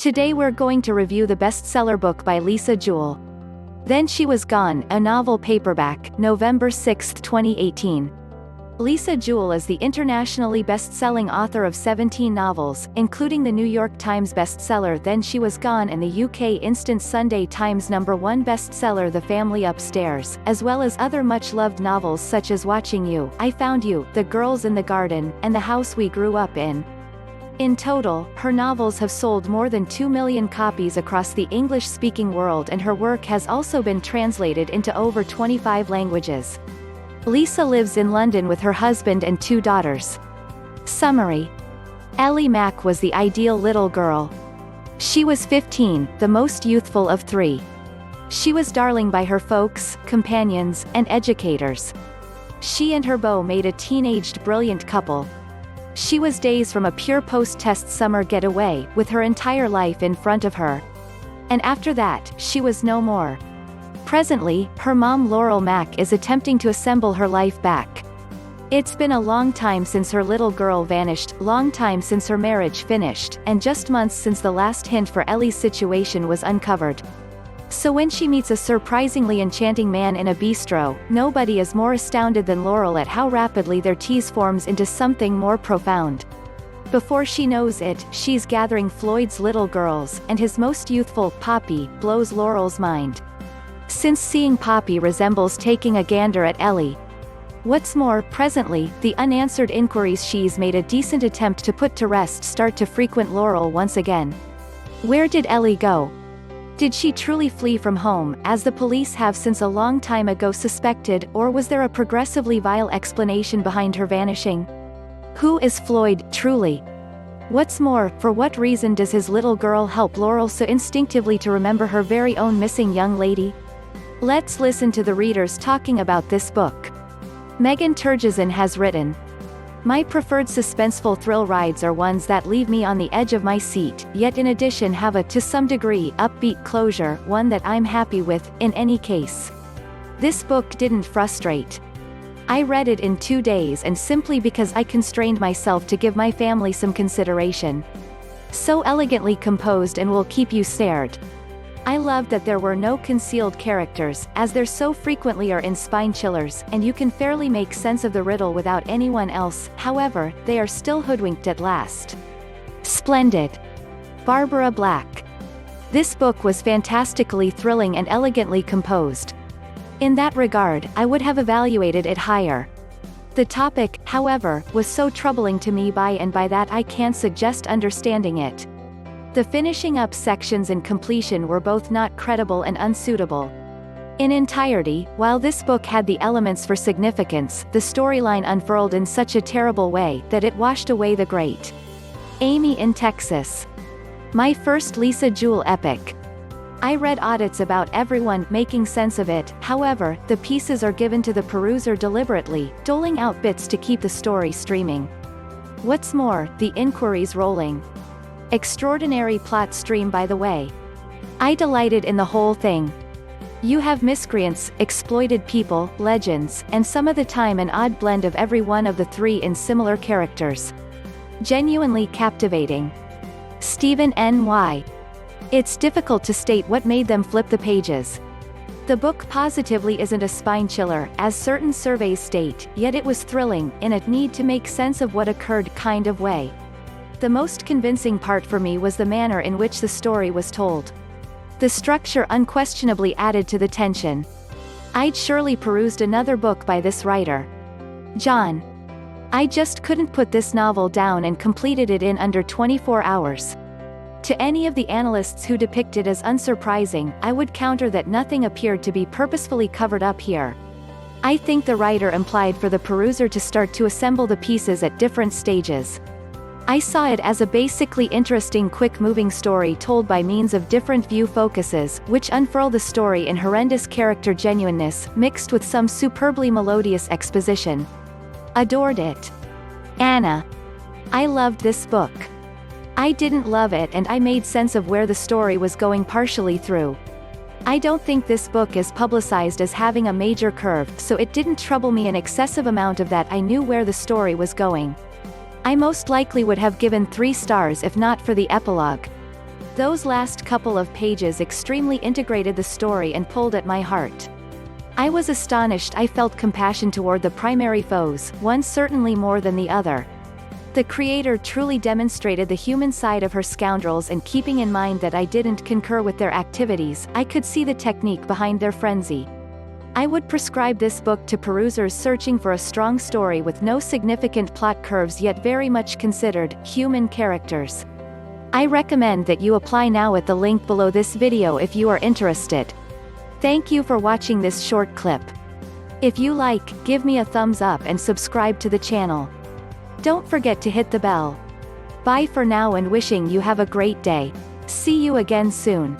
Today we're going to review the bestseller book by Lisa Jewell. Then She Was Gone, a novel paperback, November 6, 2018. Lisa Jewell is the internationally best-selling author of 17 novels, including the New York Times bestseller Then She Was Gone and the UK Instant Sunday Times #1 bestseller The Family Upstairs, as well as other much-loved novels such as Watching You, I Found You, The Girls in the Garden, and The House We Grew Up In. In total, her novels have sold more than 2 million copies across the English-speaking world, and her work has also been translated into over 25 languages. Lisa lives in London with her husband and 2 daughters. Summary. Ellie Mack was the ideal little girl. She was 15, the most youthful of 3. She was darling by her folks, companions, and educators. She and her beau made a teenaged brilliant couple. She was days from a pure post-test summer getaway, with her entire life in front of her. And after that, she was no more. Presently, her mom Laurel Mack is attempting to assemble her life back. It's been a long time since her little girl vanished, long time since her marriage finished, and just months since the last hint for Ellie's situation was uncovered. So when she meets a surprisingly enchanting man in a bistro, nobody is more astounded than Laurel at how rapidly their tease forms into something more profound. Before she knows it, she's gathering Floyd's little girls, and his most youthful, Poppy, blows Laurel's mind. Since seeing Poppy resembles taking a gander at Ellie. What's more, presently, the unanswered inquiries she's made a decent attempt to put to rest start to frequent Laurel once again. Where did Ellie go? Did she truly flee from home, as the police have since a long time ago suspected, or was there a progressively vile explanation behind her vanishing? Who is Floyd, truly? What's more, for what reason does his little girl help Laurel so instinctively to remember her very own missing young lady? Let's listen to the readers talking about this book. Megan Terjesen has written, "My preferred suspenseful thrill rides are ones that leave me on the edge of my seat, yet in addition have a, to some degree, upbeat closure, one that I'm happy with, in any case. This book didn't frustrate. I read it in 2 days, and simply because I constrained myself to give my family some consideration. So elegantly composed and will keep you stared. I loved that there were no concealed characters, as there so frequently are in spine chillers, and you can fairly make sense of the riddle without anyone else. However, they are still hoodwinked at last. Splendid. Barbara Black. This book was fantastically thrilling and elegantly composed. In that regard, I would have evaluated it higher. The topic, however, was so troubling to me by that I can't suggest understanding it. The finishing up sections and completion were both not credible and unsuitable. In entirety, while this book had the elements for significance, the storyline unfurled in such a terrible way that it washed away the great. Amy in Texas. My first Lisa Jewell epic. I read audits about everyone making sense of it, however, the pieces are given to the peruser deliberately, doling out bits to keep the story streaming. What's more, the inquiries rolling. Extraordinary plot stream by the way. I delighted in the whole thing. You have miscreants, exploited people, legends, and some of the time an odd blend of every one of the 3 in similar characters. Genuinely captivating. Stephen N.Y. It's difficult to state what made them flip the pages. The book positively isn't a spine chiller, as certain surveys state, yet it was thrilling, in a need to make sense of what occurred kind of way. The most convincing part for me was the manner in which the story was told. The structure unquestionably added to the tension. I'd surely perused another book by this writer. John. I just couldn't put this novel down and completed it in under 24 hours. To any of the analysts who depict it as unsurprising, I would counter that nothing appeared to be purposefully covered up here. I think the writer implied for the peruser to start to assemble the pieces at different stages. I saw it as a basically interesting quick-moving story told by means of different view focuses, which unfurl the story in horrendous character genuineness, mixed with some superbly melodious exposition. Adored it. Anna. I loved this book. I didn't love it, and I made sense of where the story was going partially through. I don't think this book is publicized as having a major curve, so it didn't trouble me an excessive amount of that. I knew where the story was going. I most likely would have given 3 stars if not for the epilogue. Those last couple of pages extremely integrated the story and pulled at my heart. I was astonished. I felt compassion toward the primary foes, one certainly more than the other. The creator truly demonstrated the human side of her scoundrels, and keeping in mind that I didn't concur with their activities, I could see the technique behind their frenzy. I would prescribe this book to perusers searching for a strong story with no significant plot curves yet very much considered, human characters. I recommend that you apply now at the link below this video if you are interested. Thank you for watching this short clip. If you like, give me a thumbs up and subscribe to the channel. Don't forget to hit the bell. Bye for now and wishing you have a great day. See you again soon.